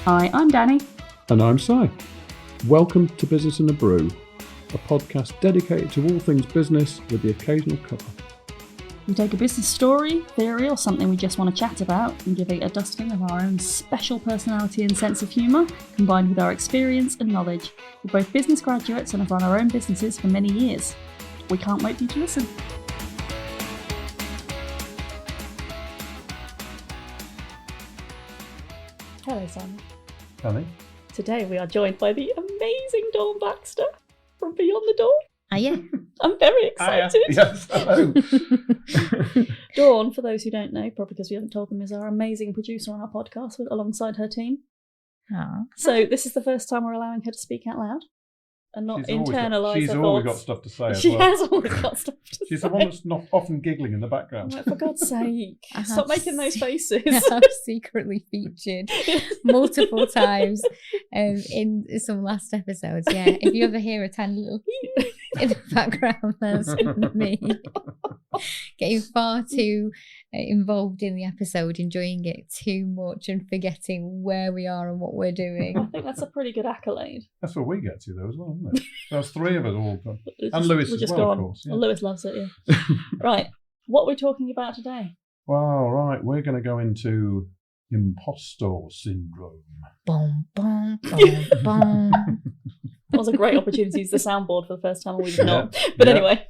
Hi, I'm Danny. And I'm Si. Welcome to Business in a Brew, a podcast dedicated to all things business with the occasional cover. We take a business story, theory, or something we just want to chat about and give it a dusting of our own special personality and sense of humour, combined with our experience and knowledge. We're both business graduates and have run our own businesses for many years. We can't wait for you to listen. Hello, Simon. Danny? Today we are joined by the amazing Dawni Baxter from Beyond the Door. Hiya. I'm very excited. Yes, hello. Dawn, for those who don't know, probably because we haven't told them, is our amazing producer on our podcast alongside her team. Aww. So this is the first time we're allowing her to speak out loud and not internalise her She's thoughts. always got stuff to say as She well. has always got stuff to say. She's the one that's not often giggling in the background. Like, for God's sake, I stop have making those faces. I've secretly featured multiple times in some last episodes. Yeah, if you ever hear a tiny little in the background, that's me getting far too involved in the episode, enjoying it too much and forgetting where we are and what we're doing. I think that's a pretty good accolade. That's what we get to though as well, isn't it? There's three of us all done. And Lewis we'll as just well, go of on. course. Yeah. Well, Lewis loves it, yeah. Right, what are we talking about today? Well, right, we're going to go into Impostor syndrome. Boom, boom, boom, boom. That was a great opportunity to use the soundboard for the first time, and we did not. But anyway.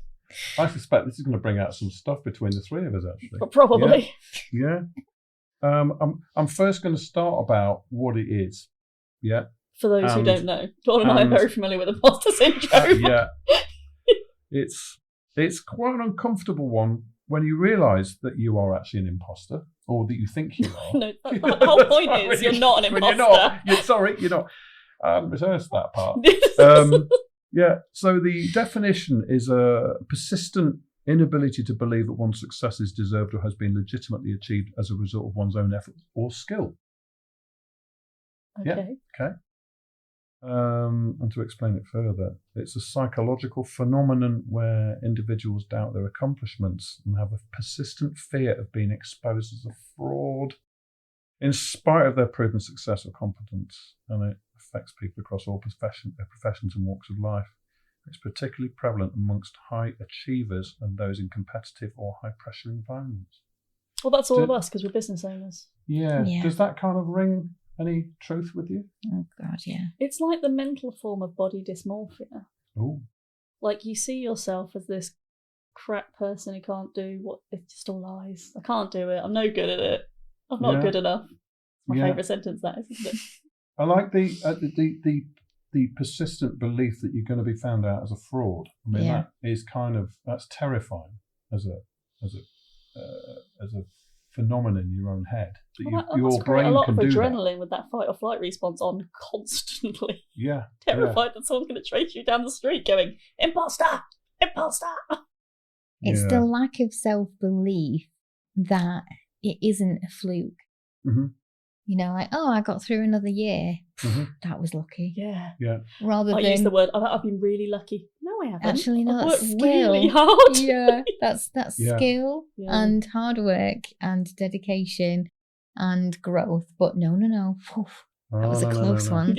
I suspect this is going to bring out some stuff between the three of us, actually. Probably. Yeah. I'm first going to start about what it is. Yeah. For those who don't know, Dawn and I are very familiar with imposter syndrome. Yeah. It's quite an uncomfortable one when you realise that you are actually an imposter, or that you think you are. No, the whole point is you're not an imposter. You're not. I haven't rehearsed that part. Yeah, so the definition is a persistent inability to believe that one's success is deserved or has been legitimately achieved as a result of one's own effort or skill. Okay. Yeah, okay. And to explain it further, it's a psychological phenomenon where individuals doubt their accomplishments and have a persistent fear of being exposed as a fraud in spite of their proven success or competence. And it affects people across all professions and walks of life. It's particularly prevalent amongst high achievers and those in competitive or high-pressure environments. Well, that's all of us because we're business owners. Yeah. Does that kind of ring any truth with you? Oh, God, yeah. It's like the mental form of body dysmorphia. Oh. Like you see yourself as this crap person who can't do what, it's just all lies. I can't do it. I'm no good at it. I'm not good enough. My favourite sentence, that is, isn't it? I like the persistent belief that you're going to be found out as a fraud. I mean, that is that's terrifying as a phenomenon in your own head. That your brain a lot can of do adrenaline with that fight or flight response on constantly. Yeah. Terrified that someone's going to chase you down the street going, imposter, imposter. It's the lack of self-belief that it isn't a fluke. Mm-hmm. You know, like, I got through another year. Mm-hmm. That was lucky. Yeah. Rather I than use the word, I've been really lucky. No, I haven't. Actually, no, I've that's worked skill. really hard. Yeah, that's skill and hard work and dedication and growth. But no. That was a close one.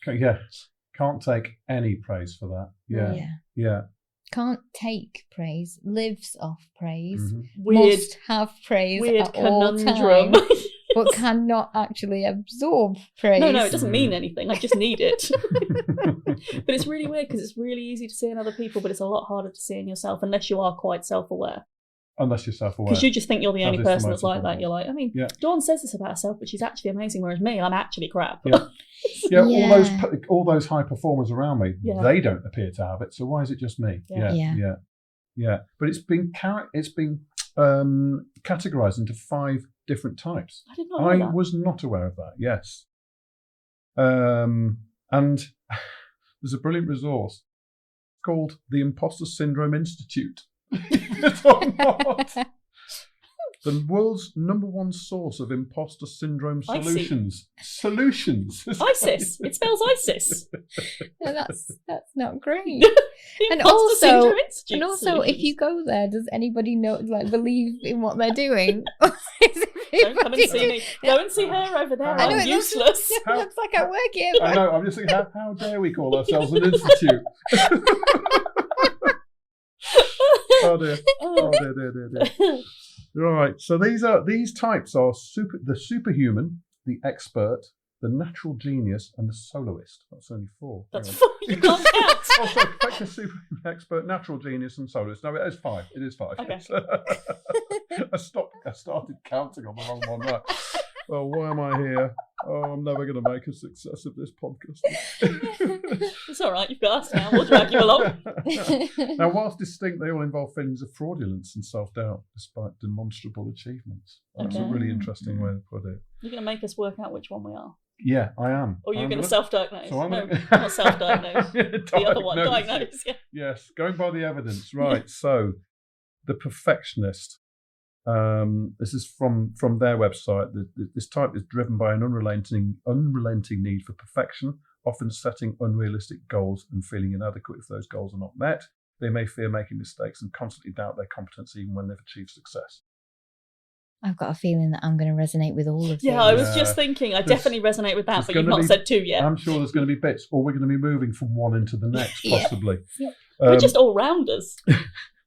Yeah. Can't take any praise for that. Yeah. Can't take praise, lives off praise, Weird, must have praise weird at all conundrum. times, but cannot actually absorb praise. No, it doesn't mean anything. I just need it. But it's really weird because it's really easy to see in other people, but it's a lot harder to see in yourself unless you are quite self-aware. Unless you're self-aware. Because you just think you're the only person that's like that. You're like, Dawn says this about herself, but she's actually amazing, whereas me, I'm actually crap. Yeah, all those high performers around me, they don't appear to have it. So why is it just me? Yeah. But it's been categorized into 5 different types. I did not know that. I was not aware of that. Yes. And there's a brilliant resource called the Impostor Syndrome Institute. The world's #1 source of imposter syndrome solutions. ISIS. It spells ISIS. No, that's not great. And also, if you go there, does anybody believe in what they're doing? Is it Don't come and see me. Go and see her over there. I know, I'm it useless. Looks like I work here. I know, I'm just thinking, how dare we call ourselves an institute? Oh dear. Oh dear. Right, so these types are the superhuman, the expert, the natural genius, and the soloist. That's only 4. That's 4. You can't count. Oh, sorry, perfectionist, superhuman, expert, natural genius, and soloist. No, it is 5. It is 5. Okay. I started counting on the wrong one. Right. Oh, why am I here? Oh, I'm never going to make a success of this podcast. It's all right. You've got us now. We'll drag you along. Now, whilst distinct, they all involve feelings of fraudulence and self-doubt, despite demonstrable achievements. That's a really interesting way to put it. You're going to make us work out which one we are. Yeah, I am. Or you're going to self-diagnose. So no, not self-diagnose. The other one, diagnose. Yeah. Yes, going by the evidence. Right, so the perfectionist. This is from their website. This type is driven by an unrelenting need for perfection, often setting unrealistic goals and feeling inadequate if those goals are not met. They may fear making mistakes and constantly doubt their competence even when they've achieved success. I've got a feeling that I'm going to resonate with all of these. Yeah, I was just thinking, I definitely resonate with that, but you've not said 2 yet. I'm sure there's going to be bits, or we're going to be moving from one into the next, possibly. Yeah. We're just all-rounders.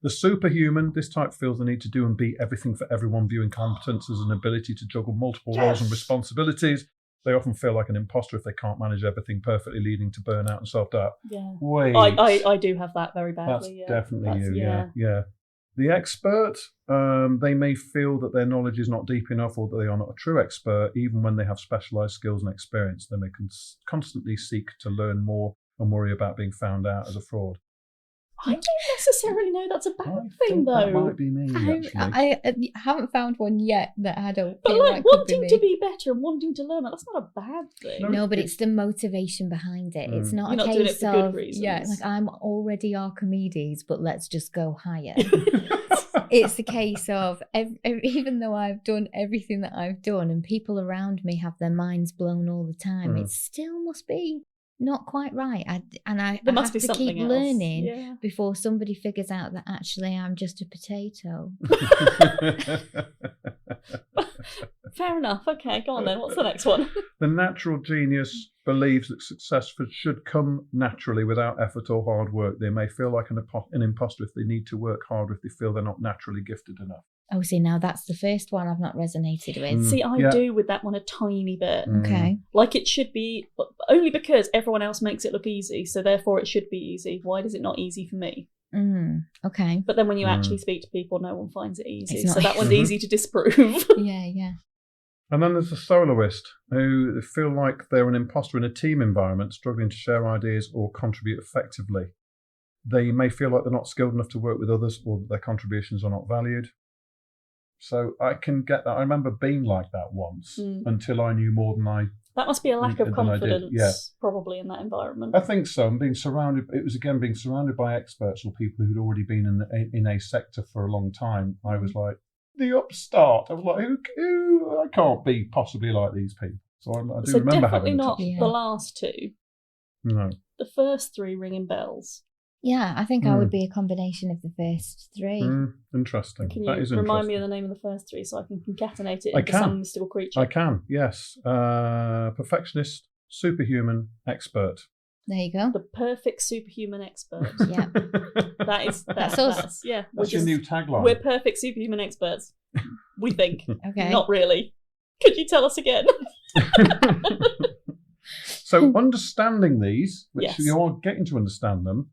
The superhuman, this type feels the need to do and be everything for everyone, viewing competence as an ability to juggle multiple roles and responsibilities. They often feel like an imposter if they can't manage everything perfectly, leading to burnout and self-doubt. Yeah. Wait. I do have that very badly. That's definitely you, yeah. The expert, they may feel that their knowledge is not deep enough or that they are not a true expert, even when they have specialised skills and experience. They may constantly seek to learn more and worry about being found out as a fraud. I don't necessarily know that's a bad thing, though. That might be me, actually. I haven't found one yet that I don't but feel like wanting to be better and wanting to learn, that's not a bad thing. No, but it's the motivation behind it. It's not You're a not case doing it for of good reasons. yeah, like I'm already Archimedes, but let's just go higher. It's a case of even though I've done everything that I've done and people around me have their minds blown all the time, it still must be not quite right. I have to keep learning before somebody figures out that actually I'm just a potato. Fair enough. Okay, go on then. What's the next one? The natural genius believes that success should come naturally without effort or hard work. They may feel like an imposter if they need to work harder, if they feel they're not naturally gifted enough. Oh, see, now that's the first one I've not resonated with. See, I do with that one a tiny bit. Okay. Like it should be, only because everyone else makes it look easy, so therefore it should be easy. Why is it not easy for me? Okay. But then when you actually speak to people, no one finds it easy. So that one's easy to disprove. Yeah. And then there's the soloist, who feel like they're an imposter in a team environment, struggling to share ideas or contribute effectively. They may feel like they're not skilled enough to work with others or that their contributions are not valued. So I can get that. I remember being like that once until I knew more than I. That must be a lack of confidence, probably, in that environment. I think so. And being surrounded by experts or people who'd already been in a sector for a long time. I was like the upstart. I was like, who? I can't be possibly like these people. So I do remember having. So definitely not the last 2. No. The first 3 ringing bells. Yeah, I think I would be a combination of the first 3. Interesting. Can you remind me of the name of the first 3 so I can concatenate it into some mystical creature? I can, yes. Perfectionist, superhuman, expert. There you go. The perfect superhuman expert. Yeah. That's us. Yeah. That's your new tagline. We're perfect superhuman experts. We think. Okay. Not really. Could you tell us again? So understanding these, which you are getting to understand them,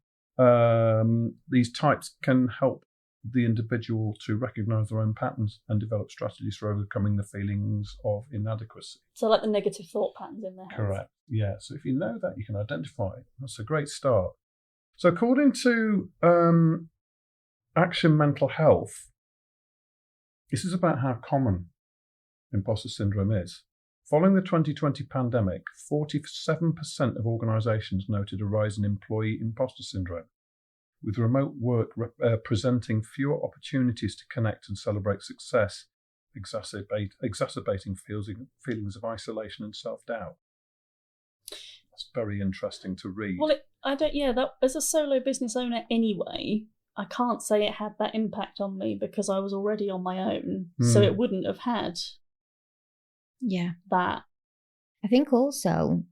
these types can help the individual to recognise their own patterns and develop strategies for overcoming the feelings of inadequacy. So like the negative thought patterns in their head. Correct. Yeah. So if you know that, you can identify it. That's a great start. So according to Action Mental Health, this is about how common imposter syndrome is. Following the 2020 pandemic, 47% of organisations noted a rise in employee imposter syndrome, with remote work presenting fewer opportunities to connect and celebrate success, exacerbating feelings of isolation and self-doubt. That's very interesting to read. Well, that as a solo business owner anyway, I can't say it had that impact on me because I was already on my own, so it wouldn't have had Yeah. that. I think also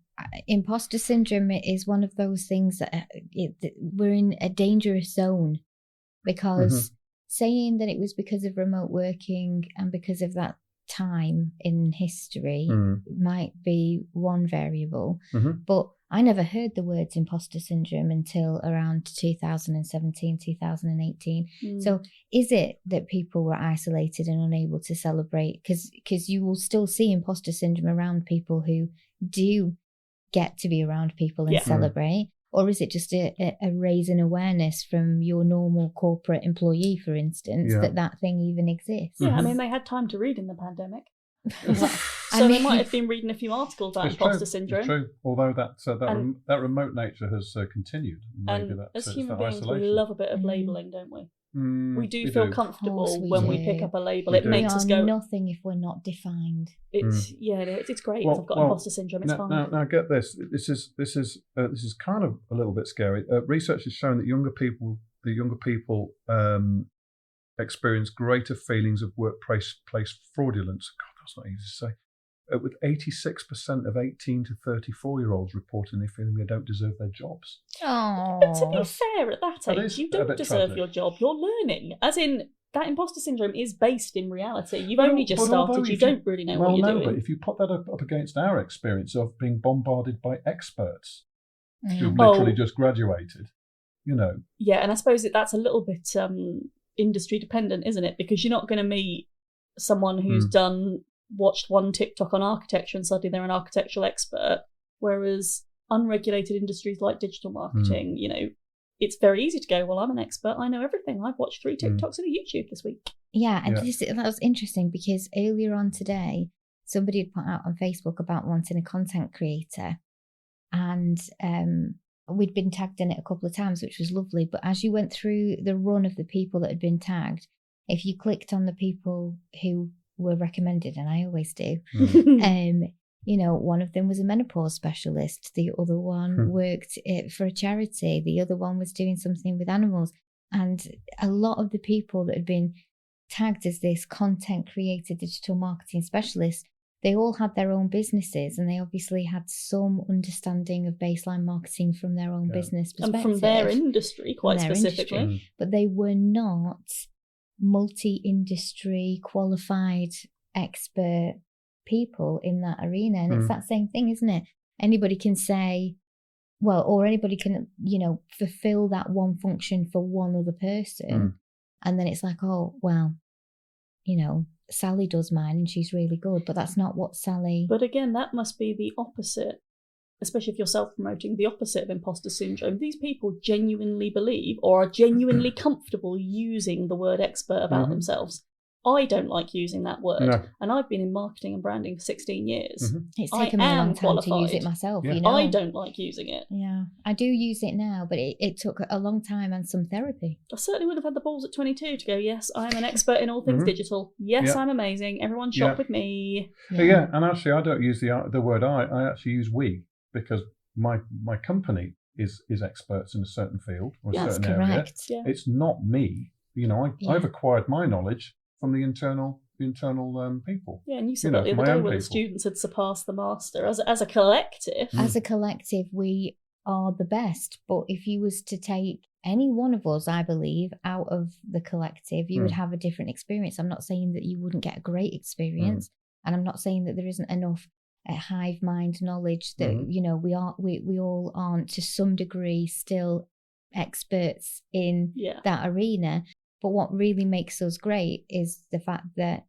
imposter syndrome is one of those things that we're in a dangerous zone, because saying that it was because of remote working and because of that time in history might be one variable, but I never heard the words imposter syndrome until around 2017, 2018. So is it that people were isolated and unable to celebrate? Because you will still see imposter syndrome around people who do get to be around people and celebrate. Or is it just a raise in awareness from your normal corporate employee, for instance, that thing even exists? Yeah, I mean, they had time to read in the pandemic. So they might have been reading a few articles about imposter syndrome. It's true, although that remote nature has continued. Maybe and that's as human beings, isolation. we love a bit of labelling, don't we? We do feel comfortable we when do. we pick up a label. We It do. makes us go, nothing if we're not defined. It's great. I've got imposter syndrome. It's fine. Now get this. This is kind of a little bit scary. Research has shown that younger people experience greater feelings of workplace fraudulence. God, that's not easy to say. With 86% of 18 to 34-year-olds reporting they feeling they don't deserve their jobs. Oh, But to be fair, at that age, you don't deserve your job. You're learning. As in, that imposter syndrome is based in reality. You've only just started. You don't really know what you're doing. But if you put that up against our experience of being bombarded by experts who've literally just graduated, Yeah, and I suppose that's a little bit industry dependent, isn't it? Because you're not going to meet someone who's watched one TikTok on architecture and suddenly they're an architectural expert, whereas unregulated industries like digital marketing, it's very easy to go, well, I'm an expert, I know everything, I've watched 3 TikToks and a YouTube this week. Yeah, and that was interesting because earlier on today somebody had put out on Facebook about wanting a content creator, and we'd been tagged in it a couple of times, which was lovely, but as you went through the run of the people that had been tagged, if you clicked on the people who were recommended, and I always do, one of them was a menopause specialist, the other one worked for a charity, the other one was doing something with animals, and a lot of the people that had been tagged as this content creator, digital marketing specialist, they all had their own businesses, and they obviously had some understanding of baseline marketing from their own business perspective. And from their industry, quite specifically. But they were not multi-industry qualified expert people in that arena, and it's that same thing, isn't it? Anybody can say, or anybody can fulfill that one function for one other person, and then it's like, Sally does mine and she's really good, but that's not what Sally... But again, that must be the opposite, especially if you're self-promoting, the opposite of imposter syndrome. These people genuinely believe or are genuinely comfortable using the word expert about themselves. I don't like using that word, and I've been in marketing and branding for 16 years. It's taken me a long time to use it myself. I don't like using it. Yeah, I do use it now, but it took a long time and some therapy. I certainly would have had the balls at 22 to go, yes, I'm an expert in all things digital. Yes, I'm amazing. Everyone shop with me. Yeah, and actually I don't use the word I actually use we, because my company is experts in a certain field or a certain area. Yeah. It's not me. I've acquired my knowledge from the internal people. Yeah, and you said that the other day when the students had surpassed the master. As a collective. As a collective, we are the best. But if you was to take any one of us, I believe, out of the collective, you would have a different experience. I'm not saying that you wouldn't get a great experience, and I'm not saying that there isn't enough hive mind knowledge that we all aren't to some degree still experts in that arena. But what really makes us great is the fact that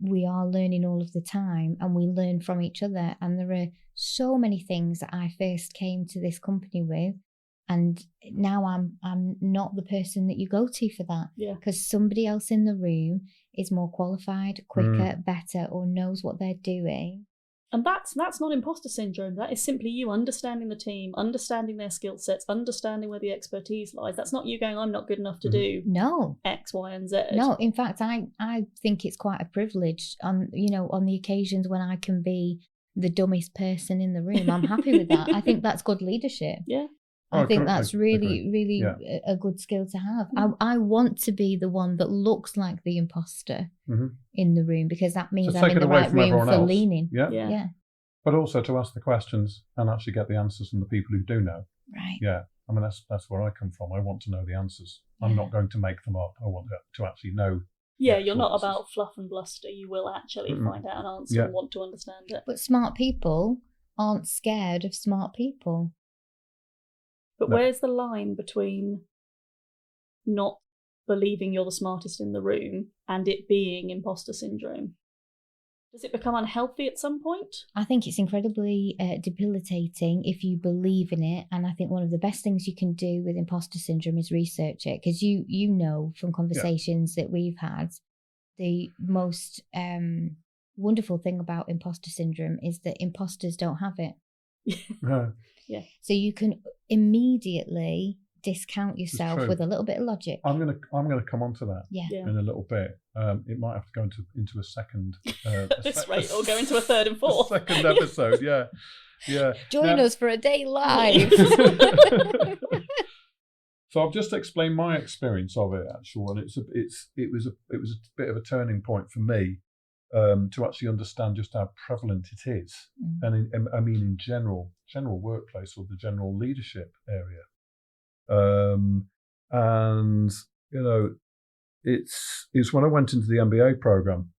we are learning all of the time, and we learn from each other. And there are so many things that I first came to this company with, and now I'm not the person that you go to for that. Yeah. Because somebody else in the room is more qualified, quicker, better, or knows what they're doing. And that's not imposter syndrome. That is simply you understanding the team, understanding their skill sets, understanding where the expertise lies. That's not you going, I'm not good enough to do X, Y, and Z. No, in fact, I think it's quite a privilege on the occasions when I can be the dumbest person in the room. I'm happy with that. I think that's good leadership. Yeah. I think that's really a good skill to have. I want to be the one that looks like the imposter in the room, because that means I'm in the right room for leaning. Yeah. But also to ask the questions and actually get the answers from the people who do know. Right. Yeah. I mean, that's where I come from. I want to know the answers. I'm not going to make them up. I want to actually know. Yeah, you're not about fluff and bluster. You will actually find out an answer and want to understand it. But smart people aren't scared of smart people. But where's the line between not believing you're the smartest in the room and it being imposter syndrome? Does it become unhealthy at some point? I think it's incredibly debilitating if you believe in it. And I think one of the best things you can do with imposter syndrome is research it. Because you know from conversations that we've had, the most wonderful thing about imposter syndrome is that imposters don't have it. Yeah. So you can immediately discount yourself with a little bit of logic. I'm gonna come on to that in a little bit. It might have to go into a second. This rate, or go into a third and fourth. Second episode, yeah. Join us for a day live. So I've just explained my experience of it, actually, and it was a bit of a turning point for me to actually understand just how prevalent it is, and in general workplace or the general leadership area. And it's when I went into the MBA program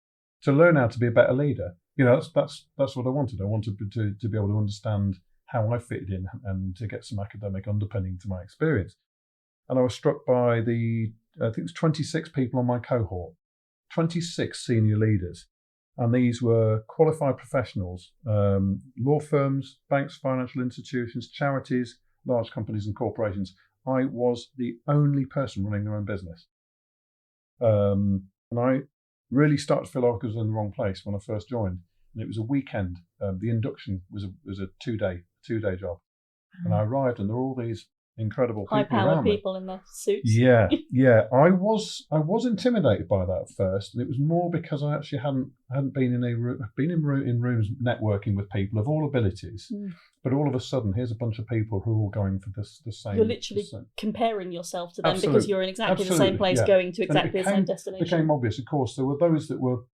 to learn how to be a better leader. That's what I wanted. I wanted to be able to understand how I fitted in and to get some academic underpinning to my experience. And I was struck by I think it was 26 people on my cohort, 26 senior leaders. And these were qualified professionals, law firms, banks, financial institutions, charities, large companies and corporations. I was the only person running their own business. And I really started to feel like I was in the wrong place when I first joined. And it was a weekend. The induction was a two-day job. And I arrived and there were all these incredible people high-powered around me. people in their suits. Yeah. I was intimidated by that at first, and it was more because I actually hadn't been in rooms networking with people of all abilities. But all of a sudden, here's a bunch of people who are all going for the same. You're literally comparing yourself to them Absolutely. because you're in exactly the same place, going to exactly the same destination. It became obvious, of course. There were those that were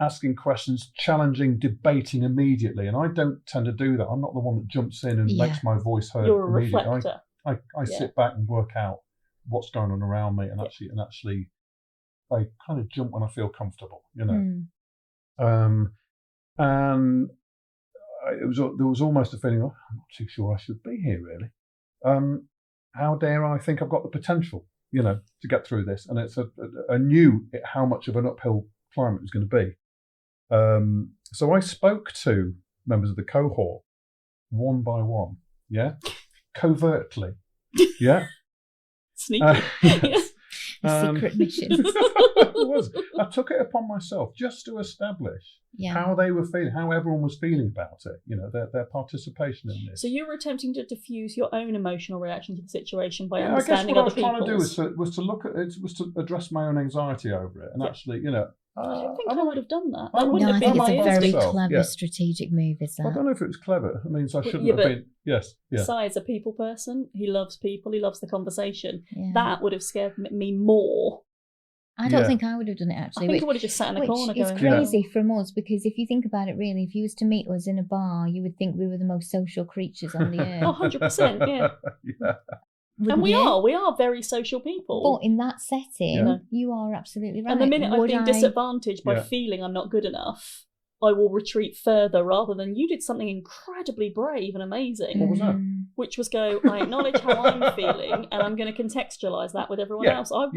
asking questions, challenging, debating immediately, and I don't tend to do that. I'm not the one that jumps in and makes my voice heard. You're a reflector. I sit back and work out what's going on around me, and actually, I kind of jump when I feel comfortable, And there was almost a feeling, I'm not too sure I should be here, really. How dare I think I've got the potential, to get through this? And I knew how much of an uphill climb it was going to be. So I spoke to members of the cohort one by one, covertly, sneaky. Yes. Secret mission. It was. I took it upon myself just to establish how they were feeling, how everyone was feeling about it, their participation in this. So you were attempting to diffuse your own emotional reaction to the situation by understanding other people's. I guess what I was trying to do was to look at it, was to address my own anxiety over it, and actually, I don't think I would have done that. I think it's a very clever strategic move, is that? I don't know if it was clever. It means I shouldn't have been. Yes. Yeah. Si is a people person. He loves people. He loves the conversation. Yeah. That would have scared me more. I don't think I would have done it, actually. I think I would have just sat in a corner going... It's crazy from us, because if you think about it, really, if you was to meet us in a bar, you would think we were the most social creatures on the earth. 100%, yeah. And we are very social people. But in that setting, you are absolutely right. And the minute I've been disadvantaged by feeling I'm not good enough, I will retreat further, rather than you did something incredibly brave and amazing. What was that? Which was I acknowledge how I'm feeling, and I'm going to contextualise that with everyone else. I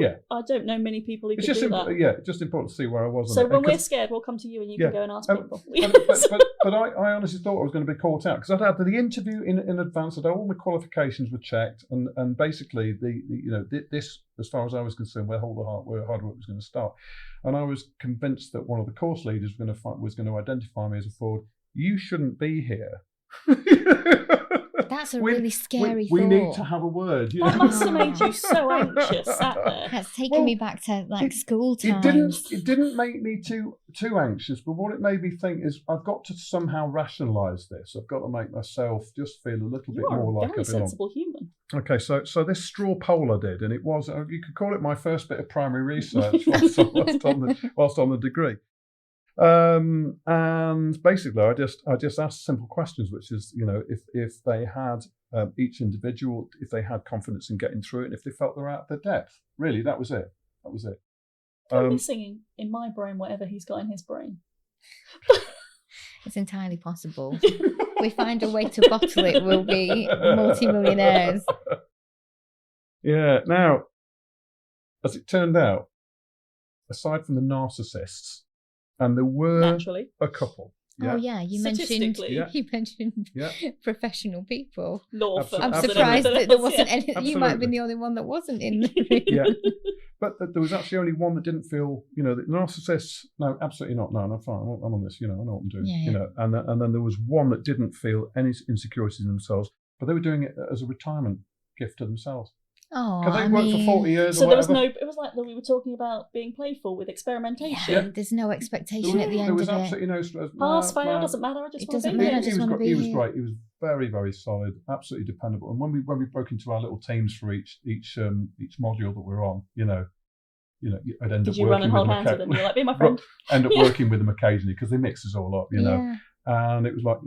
don't know many people who could do that. Yeah, just important to see where I was. So when we're scared, we'll come to you and you can go and ask people. But I honestly thought I was going to be caught out, because I'd had the interview in advance. All my qualifications were checked, and basically this, as far as I was concerned, where hard work was going to start. And I was convinced that one of the course leaders was going to identify me as a fraud. You shouldn't be here. That's a really scary we thought. need to have a word. That must have made you so anxious sat there. That's taking me back to school times. It didn't make me too anxious, but what it made me think is I've got to somehow rationalise this. I've got to make myself just feel a little bit more like a very sensible human. Okay, so this straw poll I did, and it was, you could call it my first bit of primary research whilst on the degree. And basically, I just asked simple questions, which is, if they had each individual, if they had confidence in getting through it, and if they felt they're out of their depth. Really, that was it. I'll be singing in my brain whatever he's got in his brain. It's entirely possible. We find a way to bottle it, we'll be multi-millionaires. Yeah. Now, as it turned out, aside from the narcissists, and there were naturally a couple. Yeah. Oh yeah, you mentioned Yeah. professional people. Law firms. I'm surprised that there wasn't any. Absolutely. You might have been the only one that wasn't in the room. Yeah, but there was actually only one that didn't feel, the narcissists. No, absolutely not. No, I'm fine. I'm on this. I know what I'm doing. Yeah. And then there was one that didn't feel any insecurities in themselves, but they were doing it as a retirement gift to themselves. Oh, because they worked for 40 years. So or there was whatever. it was like we were talking about being playful with experimentation. Yeah, there's no expectation at the end There was of absolutely no stress. Pass, fail, doesn't matter. I just want to be here. He was great. He was very, very solid, absolutely dependable. And when we broke into our little teams for each module that we're on, I'd end up Did you run and hold hands with them? You're like, be my friend. End up working with them occasionally because they mix us all up, And it was like,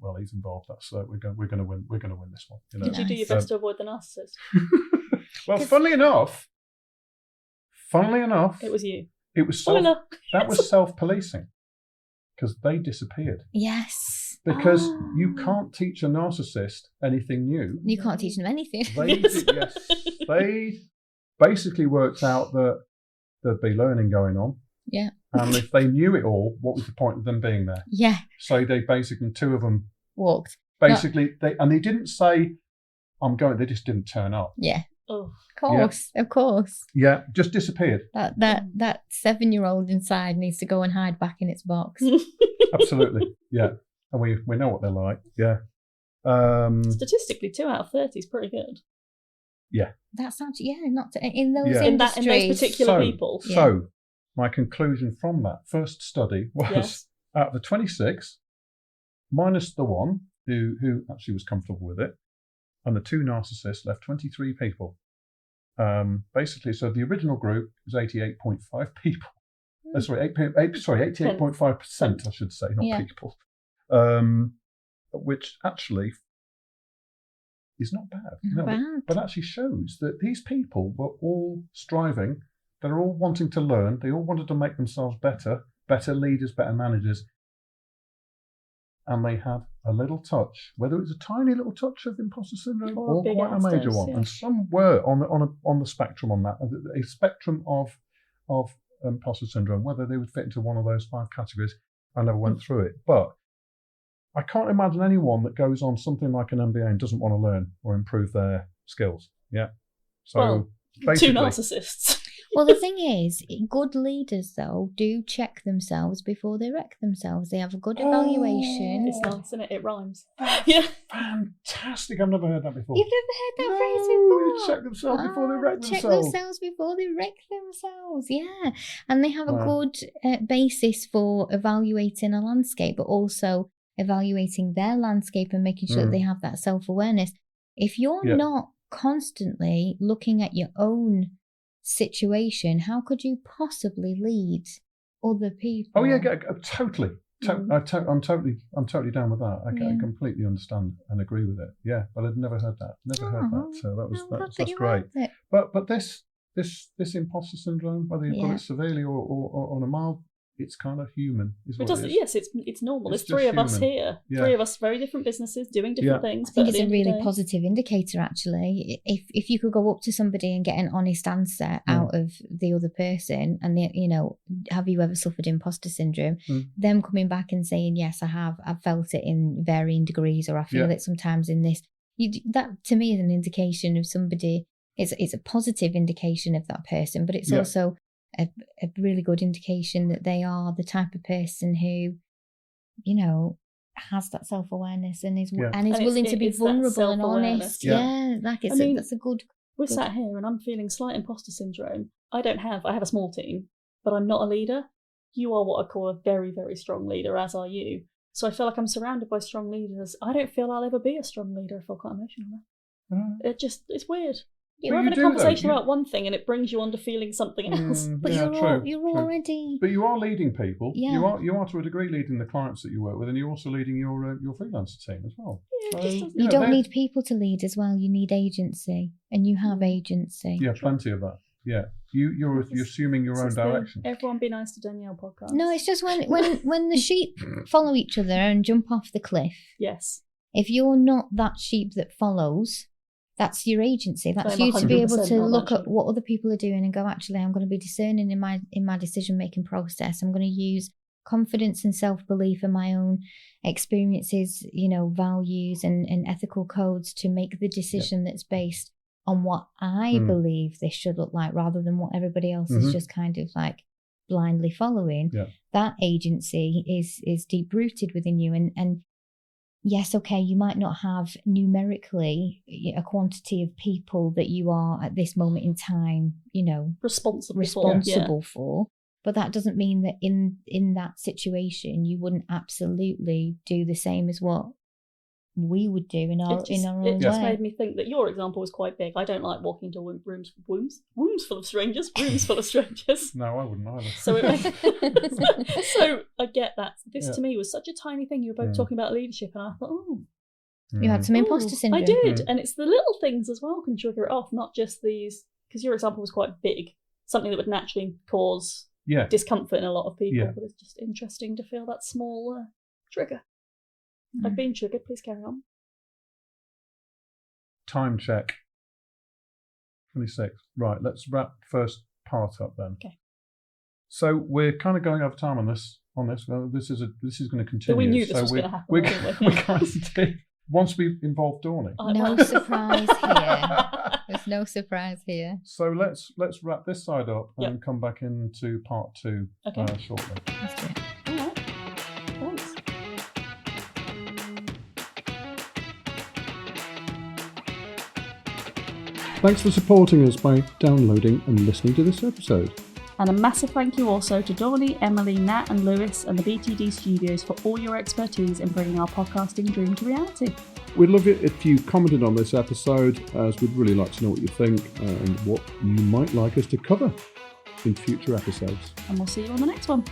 well, he's involved. That's we're going to win. We're going to win this one. Did you do your best to avoid the narcissist? Well, funnily enough, it was you. It was that was self-policing because they disappeared. Yes. Because you can't teach a narcissist anything new. You can't teach them anything. They basically worked out that there'd be learning going on. Yeah. And if they knew it all, what was the point of them being there? Yeah. So they basically, two of them walked. Basically, they didn't say, I'm going, they just didn't turn up. Yeah. Oh, of course. Yeah, just disappeared. That 7-year-old inside needs to go and hide back in its box. Absolutely, yeah. And we know what they're like, yeah. Statistically, 2 out of 30 is pretty good. Yeah. That sounds, not to, in those industries. In those particular people. So, my conclusion from that first study was out of the 26, minus the one who actually was comfortable with it, and the 2 narcissists left 23 people. Basically, so the original group was 88.5 people. 88.5%, I should say, not people. Which actually is not bad. But actually shows that these people were all striving. They're all wanting to learn. They all wanted to make themselves better leaders, better managers. And they had a little touch, whether it was a tiny little touch of imposter syndrome or quite a major one. Yeah. And some were on the spectrum on that, a spectrum of imposter syndrome, whether they would fit into one of those 5 categories. I never went through it. But I can't imagine anyone that goes on something like an MBA and doesn't want to learn or improve their skills. Yeah. So basically, 2 narcissists. Well, the thing is, good leaders, though, do check themselves before they wreck themselves. They have a good evaluation. It's nice, isn't it? It rhymes. Yeah. Fantastic. I've never heard that before. You've never heard that phrase before? They check themselves before they wreck themselves. Check themselves before they wreck themselves, yeah. And they have a good basis for evaluating a landscape, but also evaluating their landscape and making sure that they have that self-awareness. If you're not constantly looking at your own situation, how could you possibly lead other people? Oh yeah, totally. I'm totally down with that. I completely understand and agree with it. Yeah, but I'd never heard that. Heard that. So that's great. But this imposter syndrome, whether you've got it severely or on a mild, it's kind of human. Yes, it's normal. There's 3 of us here. Yeah. 3 of us, very different businesses, doing different things. I think it's a really positive indicator, actually. If you could go up to somebody and get an honest answer out of the other person, and have you ever suffered imposter syndrome? Them coming back and saying, yes, I have. I've felt it in varying degrees, or I feel it sometimes in this. That to me is an indication of somebody. It's a positive indication of that person, but it's also a really good indication that they are the type of person who, has that self-awareness and is Yeah. and is And willing to be it's that vulnerable and self-awareness. honest. Yeah. Like I mean, that's a good. We're sat here and I'm feeling slight imposter syndrome. I have a small team, but I'm not a leader. You are what I call a very, very strong leader, as are you. So I feel like I'm surrounded by strong leaders. I don't feel I'll ever be a strong leader if I'm quite emotional enough. It's weird. You're having a conversation about one thing and it brings you on to feeling something else. But you're already. But you are leading people. Yeah. You are to a degree leading the clients that you work with, and you're also leading your freelancer team as well. Yeah, you don't need people to lead as well. You need agency, and you have agency. Yeah, plenty of that. Yeah, you're assuming your own direction. Everyone be nice to Danielle podcast. No, it's just when the sheep follow each other and jump off the cliff. Yes. If you're not that sheep that follows, that's your agency. That's you to be able to look at what other people are doing and go, actually, I'm going to be discerning in my decision making process. I'm going to use confidence and self-belief and my own experiences, values and ethical codes to make the decision that's based on what I believe this should look like, rather than what everybody else is just kind of like blindly following. Yeah. That agency is deep rooted within you, and yes, okay, you might not have numerically a quantity of people that you are at this moment in time, responsible for. But that doesn't mean that in that situation you wouldn't absolutely do the same as what we would do in our own way. It just made me think that your example was quite big. I don't like walking into rooms full of strangers. No, I wouldn't either. So so I get that. This to me was such a tiny thing. You were both talking about leadership, and I thought, you had some imposter syndrome. I did, and it's the little things as well can trigger it off, not just these. Because your example was quite big, something that would naturally cause discomfort in a lot of people. But it's just interesting to feel that small trigger. I've been triggered. Please carry on. Time check. 26. Right, let's wrap first part up then. Okay. So we're kind of going over time on this. Well, this is going to continue. But we knew this was going to happen. We kind of did. Once we've involved Dawni. No surprise here. There's no surprise here. So let's wrap this side up and come back into part 2 shortly. Let's do it. All right. Thanks. Thanks for supporting us by downloading and listening to this episode. And a massive thank you also to Dawni, Emily, Nat and Lewis and the BTD Studios for all your expertise in bringing our podcasting dream to reality. We'd love it if you commented on this episode, as we'd really like to know what you think and what you might like us to cover in future episodes. And we'll see you on the next one.